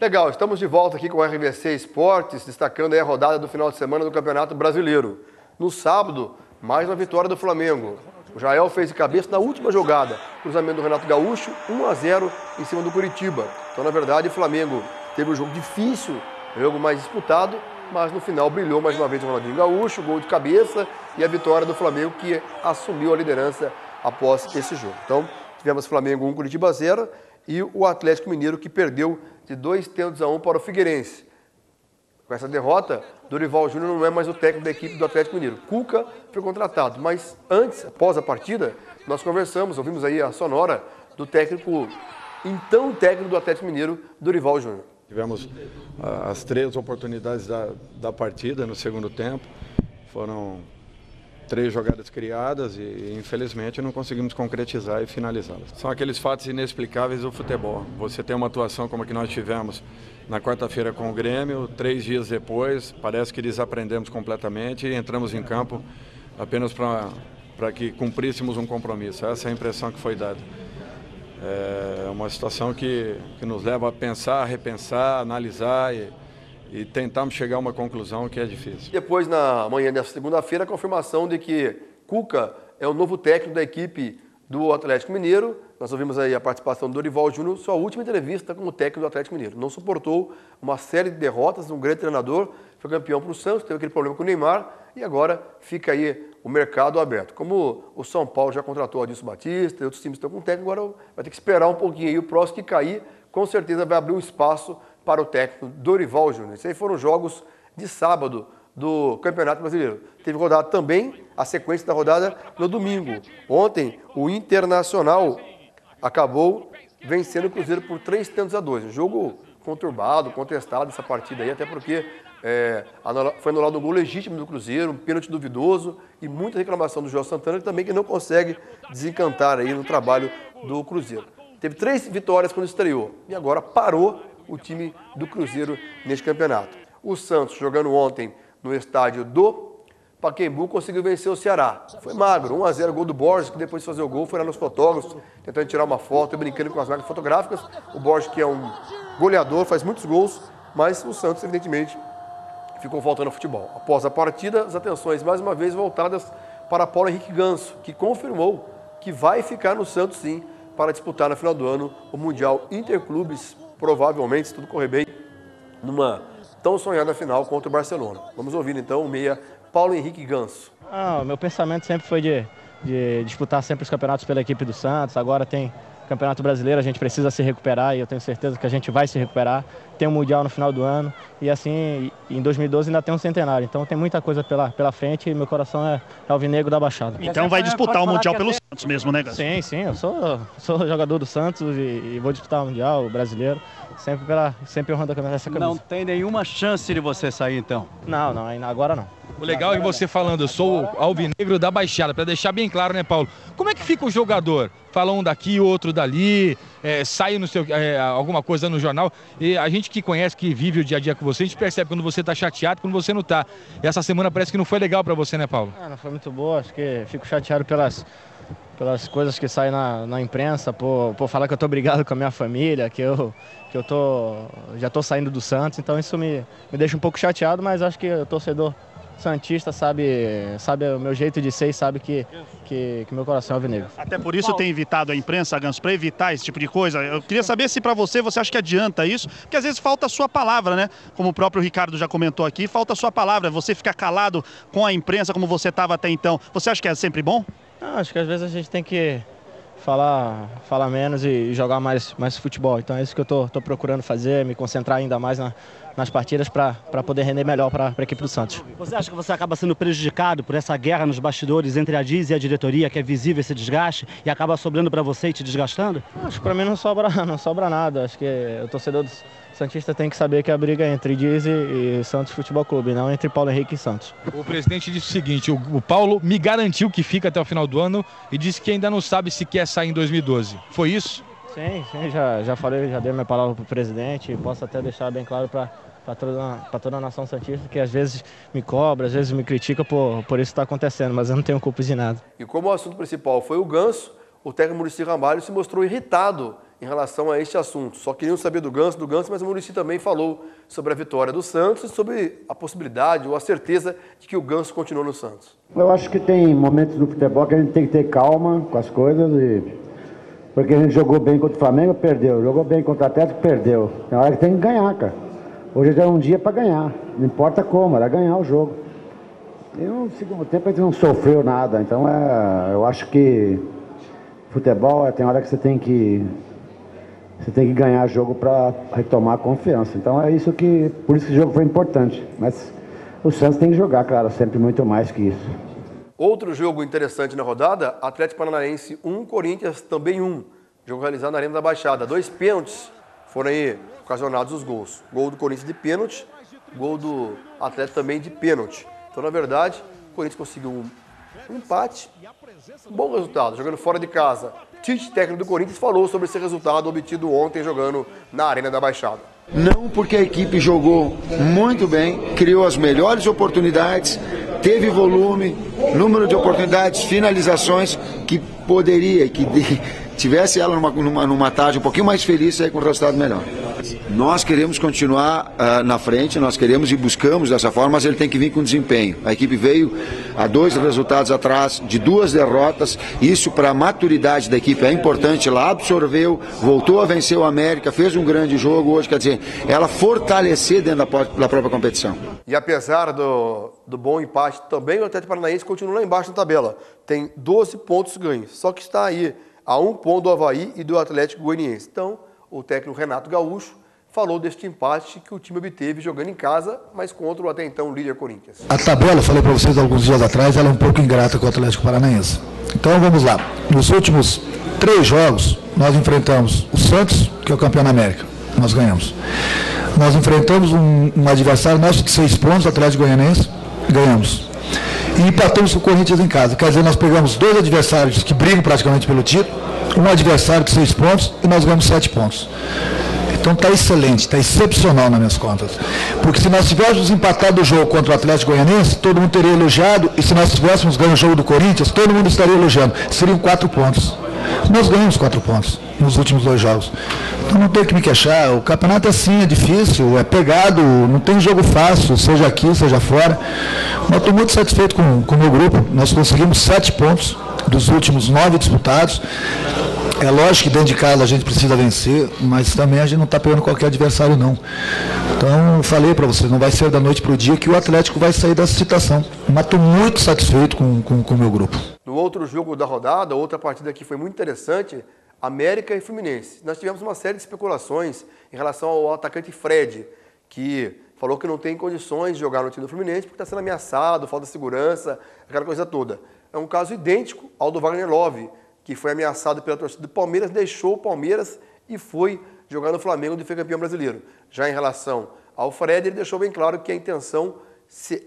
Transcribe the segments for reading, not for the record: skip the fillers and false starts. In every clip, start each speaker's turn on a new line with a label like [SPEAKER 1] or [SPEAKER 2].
[SPEAKER 1] Legal, estamos de volta aqui com o RVC Esportes, destacando aí a rodada do final de semana do Campeonato Brasileiro. No sábado, mais uma vitória do Flamengo. O Jael fez de cabeça na última jogada, cruzamento do Renato Gaúcho, 1-0 em cima do Curitiba. Então, na verdade, o Flamengo teve um jogo difícil, um jogo mais disputado, mas no final brilhou mais uma vez o Ronaldinho Gaúcho, gol de cabeça e a vitória do Flamengo que assumiu a liderança após esse jogo. Então, tivemos Flamengo 1, Curitiba 0 e o Atlético Mineiro que perdeu de 2-1 para o Figueirense. Com essa derrota, Dorival Júnior não é mais o técnico da equipe do Atlético Mineiro. Cuca foi contratado, mas antes, após a partida, nós conversamos, ouvimos aí a sonora do técnico, então técnico do Atlético Mineiro, Dorival Júnior.
[SPEAKER 2] Tivemos as 3 oportunidades da partida no segundo tempo, foram 3 jogadas criadas e infelizmente não conseguimos concretizar e finalizá-las. São aqueles fatos inexplicáveis do futebol. Você tem uma atuação como a que nós tivemos na quarta-feira com o Grêmio, 3 dias depois, parece que desaprendemos completamente e entramos em campo apenas para que cumpríssemos um compromisso. Essa é a impressão que foi dada. É uma situação que nos leva a pensar, repensar, analisar e tentarmos chegar a uma conclusão que é difícil.
[SPEAKER 1] Depois, na manhã dessa segunda-feira, a confirmação de que Cuca é o novo técnico da equipe do Atlético Mineiro. Nós ouvimos aí a participação do Dorival Júnior, sua última entrevista como técnico do Atlético Mineiro. Não suportou uma série de derrotas, um grande treinador, foi campeão para o Santos, teve aquele problema com o Neymar e agora fica aí o mercado aberto. Como o São Paulo já contratou o Adilson Batista e outros times estão com técnico, agora vai ter que esperar um pouquinho aí. O próximo que cair, com certeza vai abrir um espaço para o técnico Dorival Júnior. Esses aí foram jogos de sábado do Campeonato Brasileiro. Teve rodada também, a sequência da rodada no domingo. Ontem, o Internacional acabou vencendo o Cruzeiro por 3-2. Um jogo conturbado, contestado essa partida aí, até porque foi anulado um gol legítimo do Cruzeiro, um pênalti duvidoso e muita reclamação do João Santana, que também não consegue desencantar aí no trabalho do Cruzeiro. Teve 3 vitórias quando estreou e agora parou o time do Cruzeiro neste campeonato. O Santos, jogando ontem no estádio do Pacaembu, conseguiu vencer o Ceará. Foi magro, 1-0, gol do Borges, que depois de fazer o gol foi lá nos fotógrafos, tentando tirar uma foto e brincando com as máquinas fotográficas. O Borges, que é um goleador, faz muitos gols, mas o Santos, evidentemente, ficou faltando ao futebol. Após a partida, as atenções mais uma vez voltadas para Paulo Henrique Ganso, que confirmou que vai ficar no Santos sim, para disputar no final do ano o Mundial Interclubes, provavelmente, se tudo correr bem, numa tão sonhada final contra o Barcelona. Vamos ouvir então o meia Paulo Henrique Ganso.
[SPEAKER 3] Meu pensamento sempre foi de disputar sempre os campeonatos pela equipe do Santos. Agora tem Campeonato Brasileiro, a gente precisa se recuperar e eu tenho certeza que a gente vai se recuperar. Tem um Mundial no final do ano e assim, em 2012 ainda tem um centenário. Então tem muita coisa pela frente e meu coração é alvinegro da Baixada.
[SPEAKER 4] Então vai disputar o Mundial pelo Santos mesmo, né, Ganso?
[SPEAKER 3] Sim, eu sou jogador do Santos e vou disputar o Mundial, o Brasileiro, sempre honrando essa camisa.
[SPEAKER 5] Não tem nenhuma chance de você sair, então?
[SPEAKER 3] Não, agora não.
[SPEAKER 6] O legal é você falando, eu sou alvinegro da Baixada, para deixar bem claro, né, Paulo? Como é que fica o jogador? Fala um daqui, outro dali, sai alguma coisa no jornal. E a gente que conhece, que vive o dia a dia com você, a gente percebe quando você está chateado, quando você não está. E essa semana parece que não foi legal para você, né, Paulo?
[SPEAKER 3] Não foi muito boa, acho que fico chateado pelas coisas que saem na imprensa, por falar que eu tô brigado com a minha família, que eu já tô saindo do Santos, então isso me deixa um pouco chateado, mas acho que o torcedor santista sabe o meu jeito de ser e sabe que meu coração é alvinegro.
[SPEAKER 4] Até por isso tem evitado a imprensa, Ganso, para evitar esse tipo de coisa. Eu queria saber se para você acha que adianta isso, porque às vezes falta a sua palavra, né? Como o próprio Ricardo já comentou aqui, falta a sua palavra, você ficar calado com a imprensa como você estava até então. Você acha que é sempre bom?
[SPEAKER 3] Acho que às vezes a gente tem que falar menos e jogar mais futebol. Então é isso que eu tô procurando fazer, me concentrar ainda mais nas partidas para poder render melhor para a equipe do Santos.
[SPEAKER 5] Você acha que você acaba sendo prejudicado por essa guerra nos bastidores entre a DIS e a diretoria, que é visível esse desgaste, e acaba sobrando para você e te desgastando?
[SPEAKER 3] Acho que para mim não sobra nada. Acho que o torcedor santista tem que saber que a briga é entre DIS e Santos Futebol Clube, não entre Paulo Henrique e Santos.
[SPEAKER 6] O presidente disse o seguinte, o Paulo me garantiu que fica até o final do ano e disse que ainda não sabe se quer sair em 2012. Foi isso?
[SPEAKER 3] Sim, já falei, já dei minha palavra para o presidente e posso até deixar bem claro para toda a nação santista, que às vezes me cobra, às vezes me critica por isso que está acontecendo, mas eu não tenho culpa de nada.
[SPEAKER 1] E como o assunto principal foi o Ganso, o técnico Muricy Ramalho se mostrou irritado em relação a este assunto. Só queriam saber do Ganso, mas o Muricy também falou sobre a vitória do Santos e sobre a possibilidade ou a certeza de que o Ganso continua no Santos.
[SPEAKER 7] Eu acho que tem momentos no futebol que a gente tem que ter calma com as coisas, porque a gente jogou bem contra o Flamengo, perdeu. Jogou bem contra o Atlético, perdeu. Tem hora que tem que ganhar, cara. Hoje é um dia para ganhar, não importa como, era ganhar o jogo. E no segundo tempo a gente não sofreu nada, então eu acho que futebol tem hora que você tem que ganhar jogo para retomar a confiança. Então por isso que o jogo foi importante. Mas o Santos tem que jogar, claro, sempre muito mais que isso.
[SPEAKER 1] Outro jogo interessante na rodada, Atlético Paranaense 1, Corinthians também 1. Jogo realizado na Arena da Baixada. 2 pênaltis foram aí ocasionados os gols. Gol do Corinthians de pênalti, gol do Atlético também de pênalti. Então, na verdade, o Corinthians conseguiu um empate, um bom resultado, jogando fora de casa. Tite, técnico do Corinthians, falou sobre esse resultado obtido ontem jogando na Arena da Baixada.
[SPEAKER 8] Não, porque a equipe jogou muito bem, criou as melhores oportunidades, teve volume, número de oportunidades, finalizações que poderia, que tivesse ela numa tarde um pouquinho mais feliz aí com o resultado melhor. Nós queremos continuar na frente, nós queremos e buscamos dessa forma, mas ele tem que vir com desempenho. A equipe veio a 2 resultados atrás de 2 derrotas, isso para a maturidade da equipe é importante, ela absorveu, voltou a vencer o América, fez um grande jogo hoje, quer dizer, ela fortalecer dentro da própria competição.
[SPEAKER 1] E apesar do bom empate também, o Atlético Paranaense continua lá embaixo na tabela, tem 12 pontos ganhos, só que está aí a 1 ponto do Avaí e do Atlético Goianiense. Então, o técnico Renato Gaúcho falou deste empate que o time obteve jogando em casa, mas contra o até então líder Corinthians.
[SPEAKER 9] A tabela, falei para vocês alguns dias atrás, ela é um pouco ingrata com o Atlético Paranaense. Então vamos lá. Nos últimos 3 jogos, nós enfrentamos o Santos, que é o campeão da América. Nós ganhamos. Nós enfrentamos um adversário nosso de 6 pontos, o Atlético Goianiense, ganhamos. E empatamos com o Corinthians em casa. Quer dizer, nós pegamos 2 adversários que brigam praticamente pelo título, um adversário de 6 pontos e nós ganhamos 7 pontos. Então está excelente, está excepcional nas minhas contas. Porque se nós tivéssemos empatado o jogo contra o Atlético Goianiense, todo mundo teria elogiado, e se nós tivéssemos ganho o jogo do Corinthians, todo mundo estaria elogiando. Seriam 4 pontos. Nós ganhamos 4 pontos nos últimos 2 jogos. Então não tenho que me queixar, o campeonato é assim, é difícil, é pegado, não tem jogo fácil, seja aqui, seja fora. Mas estou muito satisfeito com o meu grupo, nós conseguimos 7 pontos dos últimos 9 disputados. É lógico que dentro de casa a gente precisa vencer, mas também a gente não está pegando qualquer adversário não. Então eu falei para vocês, não vai ser da noite para o dia que o Atlético vai sair dessa situação. Mas estou muito satisfeito com o meu grupo.
[SPEAKER 1] No outro jogo da rodada, outra partida que foi muito interessante, América e Fluminense. Nós tivemos uma série de especulações em relação ao atacante Fred, que falou que não tem condições de jogar no time do Fluminense porque está sendo ameaçado, falta de segurança, aquela coisa toda. É um caso idêntico ao do Wagner Love, que foi ameaçado pela torcida do Palmeiras, deixou o Palmeiras e foi jogar no Flamengo, onde foi campeão brasileiro. Já em relação ao Fred, ele deixou bem claro que a intenção se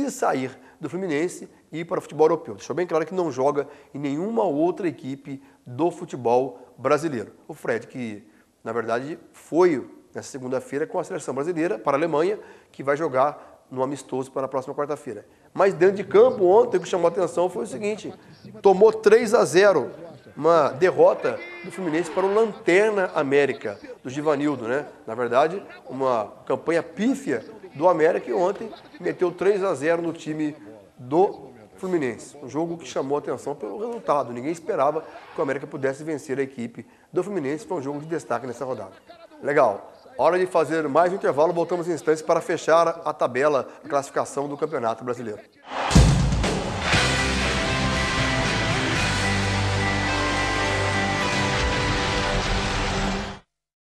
[SPEAKER 1] sair do Fluminense e ir para o futebol europeu. Deixou bem claro que não joga em nenhuma outra equipe do futebol brasileiro. O Fred, que na verdade foi nessa segunda-feira com a seleção brasileira para a Alemanha, que vai jogar no amistoso para a próxima quarta-feira. Mas dentro de campo, ontem, o que chamou a atenção foi o seguinte, tomou 3-0, uma derrota do Fluminense para o Lanterna América, do Givanildo, né? Na verdade, uma campanha pífia do América, e ontem meteu 3-0 no time do Fluminense. Um jogo que chamou a atenção pelo resultado. Ninguém esperava que o América pudesse vencer a equipe do Fluminense. Foi um jogo de destaque nessa rodada. Legal. Hora de fazer mais um intervalo. Voltamos em instantes para fechar a tabela, a classificação do Campeonato Brasileiro.